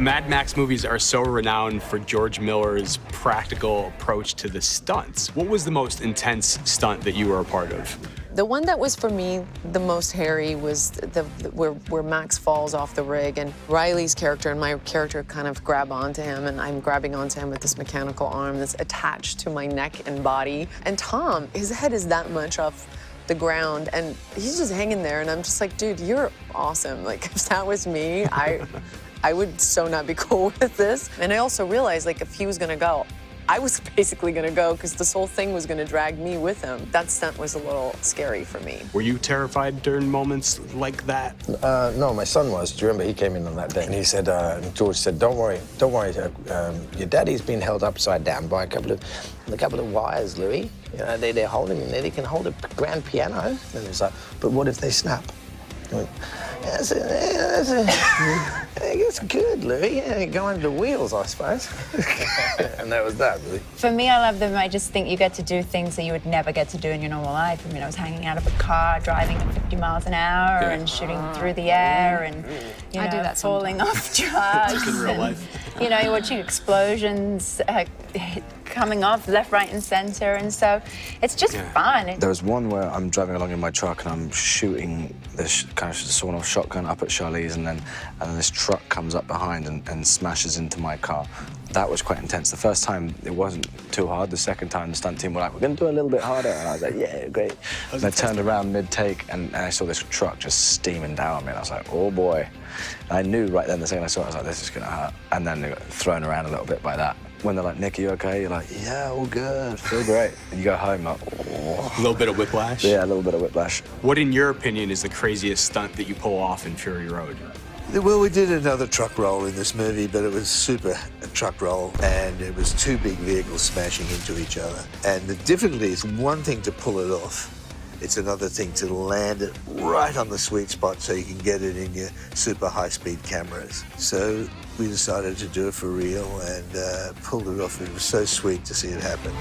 Mad Max movies are so renowned for George Miller's practical approach to the stunts. What was the most intense stunt that you were a part of? The one that was for me the most hairy was where Max falls off the rig and Riley's character and my character kind of grab onto him, and I'm grabbing onto him with this mechanical arm that's attached to my neck and body. And Tom, his head is that much off the ground and he's just hanging there, and I'm just like, dude, you're awesome. Like, if that was me, I would so not be cool with this. And I also realized, like, if he was gonna go, I was basically gonna go because this whole thing was gonna drag me with him. That stunt was a little scary for me. Were you terrified during moments like that? No, my son was. Do you remember he came in on that day? And he said, George said, don't worry, your daddy's been held upside down by a couple of wires, Louis. You know, they're holding him there. They can hold a grand piano. And he's like, but what if they snap? I went, it's good, Louis. Yeah, go under the wheels, I suppose. And that was that, really. For me, I love them. I just think you get to do things that you would never get to do in your normal life. I mean, I was hanging out of a car, driving at 50 miles an hour and shooting through the air and, you know, do that falling off drugs. Just in real life. You know, you're watching explosions coming off left, right, and center, and so it's just fun. There was one where I'm driving along in my truck and I'm shooting this kind of sawn-off shotgun up at Charlize, and then this truck comes up behind and smashes into my car. That was quite intense. The first time, it wasn't too hard. The second time, the stunt team were like, we're going to do a little bit harder. And I was like, yeah, great. And I turned around mid-take, and I saw this truck just steaming down on me. And I was like, oh, boy. And I knew right then, the second I saw it, I was like, this is going to hurt. And then they got thrown around a little bit by that. When they're like, Nick, are you okay? You're like, yeah, all good, feel great. And you go home, like, oh. A little bit of whiplash? Yeah, a little bit of whiplash. What, in your opinion, is the craziest stunt that you pull off in Fury Road? Well, we did another truck roll in this movie, but it was super truck roll, and it was two big vehicles smashing into each other. And the difficulty is one thing to pull it off. It's another thing to land it right on the sweet spot so you can get it in your super high-speed cameras. So we decided to do it for real and pulled it off. It was so sweet to see it happen.